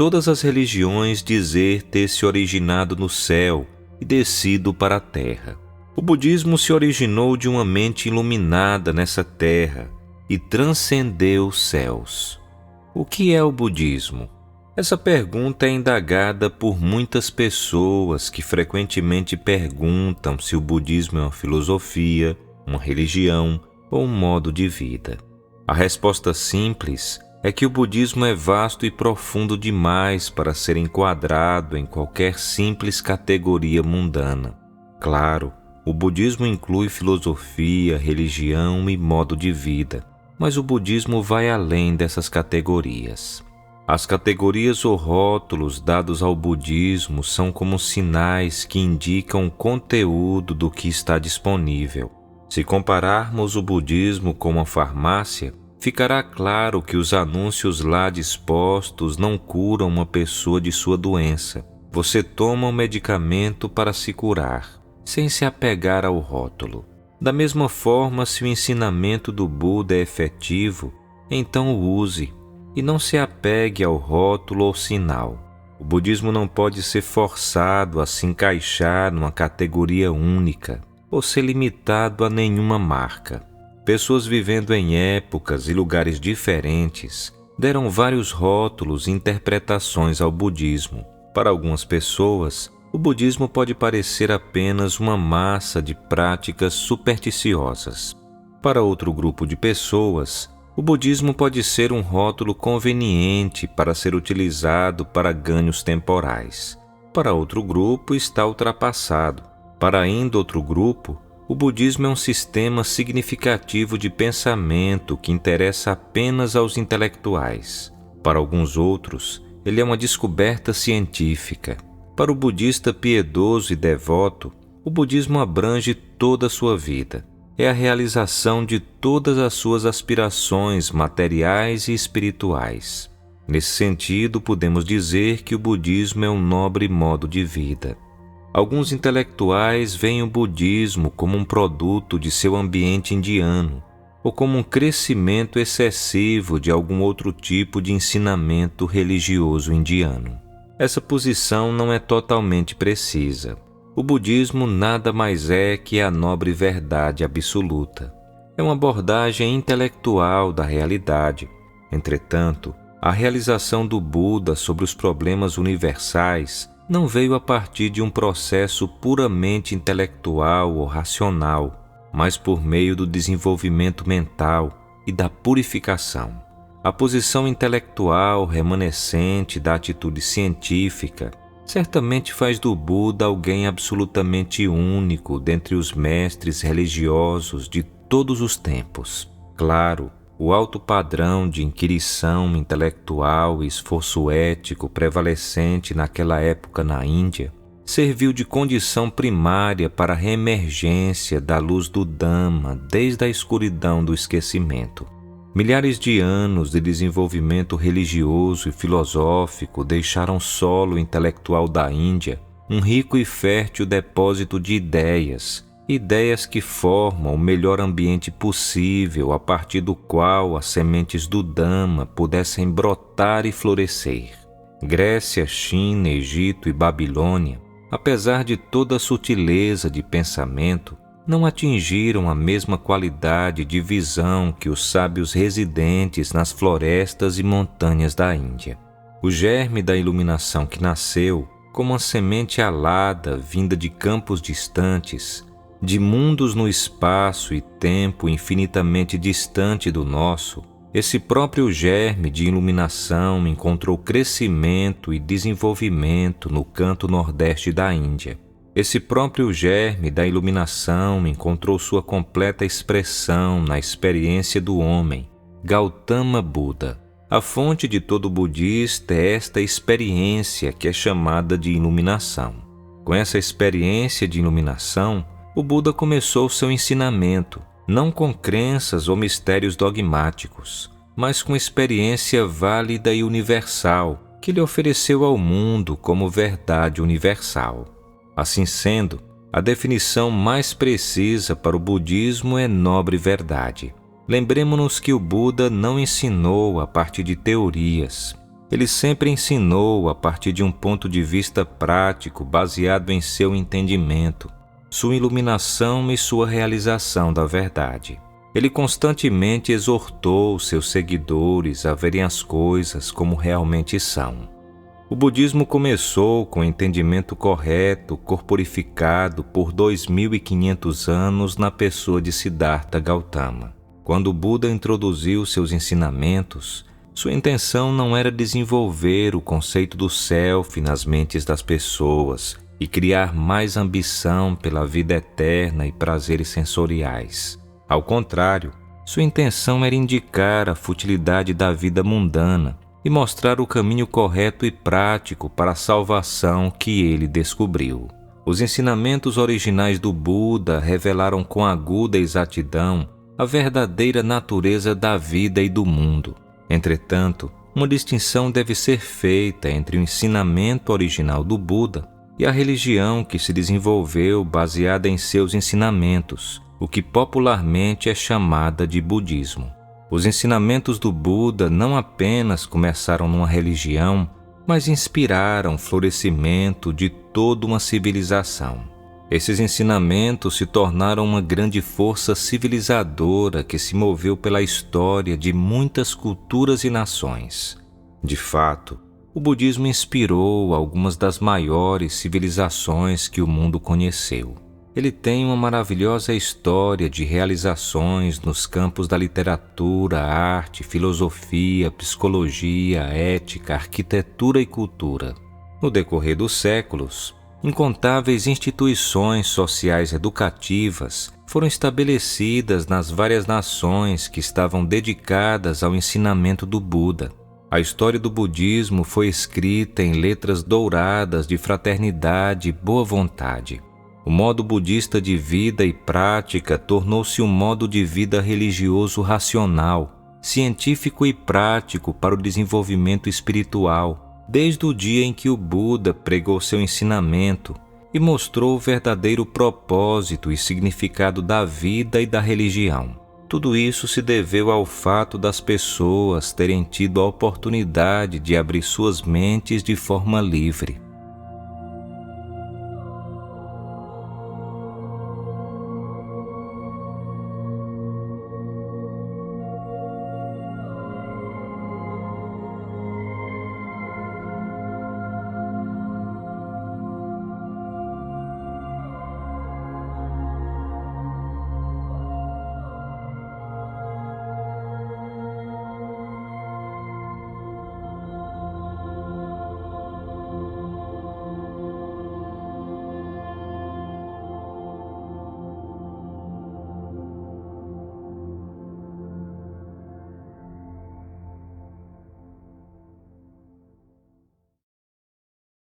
todas as religiões dizer ter se originado no céu e descido para a terra. O budismo se originou de uma mente iluminada nessa terra e transcendeu os céus. O que é o budismo? Essa pergunta é indagada por muitas pessoas que frequentemente perguntam se o budismo é uma filosofia, uma religião ou um modo de vida. A resposta simples é que o budismo é vasto e profundo demais para ser enquadrado em qualquer simples categoria mundana. Claro, o budismo inclui filosofia, religião e modo de vida, mas o budismo vai além dessas categorias. As categorias ou rótulos dados ao budismo são como sinais que indicam o conteúdo do que está disponível. Se compararmos o budismo com uma farmácia, ficará claro que os anúncios lá dispostos não curam uma pessoa de sua doença. Você toma um medicamento para se curar, sem se apegar ao rótulo. Da mesma forma, se o ensinamento do Buda é efetivo, então o use, e não se apegue ao rótulo ou sinal. O budismo não pode ser forçado a se encaixar numa categoria única ou ser limitado a nenhuma marca. Pessoas vivendo em épocas e lugares diferentes deram vários rótulos e interpretações ao budismo. Para algumas pessoas, o budismo pode parecer apenas uma massa de práticas supersticiosas. Para outro grupo de pessoas, o budismo pode ser um rótulo conveniente para ser utilizado para ganhos temporais. Para outro grupo, está ultrapassado. Para ainda outro grupo, o budismo é um sistema significativo de pensamento que interessa apenas aos intelectuais. Para alguns outros, ele é uma descoberta científica. Para o budista piedoso e devoto, o budismo abrange toda a sua vida. É a realização de todas as suas aspirações materiais e espirituais. Nesse sentido, podemos dizer que o budismo é um nobre modo de vida. Alguns intelectuais veem o budismo como um produto de seu ambiente indiano, ou como um crescimento excessivo de algum outro tipo de ensinamento religioso indiano. Essa posição não é totalmente precisa. O budismo nada mais é que a nobre verdade absoluta. É uma abordagem intelectual da realidade. Entretanto, a realização do Buda sobre os problemas universais não veio a partir de um processo puramente intelectual ou racional, mas por meio do desenvolvimento mental e da purificação. A posição intelectual remanescente da atitude científica certamente faz do Buda alguém absolutamente único dentre os mestres religiosos de todos os tempos. Claro, o alto padrão de inquirição intelectual e esforço ético prevalecente naquela época na Índia serviu de condição primária para a reemergência da luz do Dhamma desde a escuridão do esquecimento. Milhares de anos de desenvolvimento religioso e filosófico deixaram o solo intelectual da Índia um rico e fértil depósito de ideias que formam o melhor ambiente possível a partir do qual as sementes do Dhamma pudessem brotar e florescer. Grécia, China, Egito e Babilônia, apesar de toda a sutileza de pensamento, não atingiram a mesma qualidade de visão que os sábios residentes nas florestas e montanhas da Índia. O germe da iluminação que nasceu, como uma semente alada vinda de campos distantes, de mundos no espaço e tempo infinitamente distante do nosso, esse próprio germe de iluminação encontrou crescimento e desenvolvimento no canto nordeste da Índia. Esse próprio germe da iluminação encontrou sua completa expressão na experiência do homem, Gautama Buda. A fonte de todo budista é esta experiência que é chamada de iluminação. Com essa experiência de iluminação, o Buda começou seu ensinamento, não com crenças ou mistérios dogmáticos, mas com experiência válida e universal que lhe ofereceu ao mundo como verdade universal. Assim sendo, a definição mais precisa para o budismo é nobre verdade. Lembremos-nos que o Buda não ensinou a partir de teorias. Ele sempre ensinou a partir de um ponto de vista prático, baseado em seu entendimento, sua iluminação e sua realização da verdade. Ele constantemente exortou seus seguidores a verem as coisas como realmente são. O budismo começou com o entendimento correto, corporificado por 2.500 anos na pessoa de Siddhartha Gautama. Quando o Buda introduziu seus ensinamentos, sua intenção não era desenvolver o conceito do self nas mentes das pessoas e criar mais ambição pela vida eterna e prazeres sensoriais. Ao contrário, sua intenção era indicar a futilidade da vida mundana e mostrar o caminho correto e prático para a salvação que ele descobriu. Os ensinamentos originais do Buda revelaram com aguda exatidão a verdadeira natureza da vida e do mundo. Entretanto, uma distinção deve ser feita entre o ensinamento original do Buda e a religião que se desenvolveu baseada em seus ensinamentos, o que popularmente é chamada de budismo. Os ensinamentos do Buda não apenas começaram numa religião, mas inspiraram o florescimento de toda uma civilização. Esses ensinamentos se tornaram uma grande força civilizadora que se moveu pela história de muitas culturas e nações. De fato, o budismo inspirou algumas das maiores civilizações que o mundo conheceu. Ele tem uma maravilhosa história de realizações nos campos da literatura, arte, filosofia, psicologia, ética, arquitetura e cultura. No decorrer dos séculos, incontáveis instituições sociais educativas foram estabelecidas nas várias nações que estavam dedicadas ao ensinamento do Buda. A história do budismo foi escrita em letras douradas de fraternidade e boa vontade. O modo budista de vida e prática tornou-se um modo de vida religioso racional, científico e prático para o desenvolvimento espiritual, desde o dia em que o Buda pregou seu ensinamento e mostrou o verdadeiro propósito e significado da vida e da religião. Tudo isso se deveu ao fato das pessoas terem tido a oportunidade de abrir suas mentes de forma livre.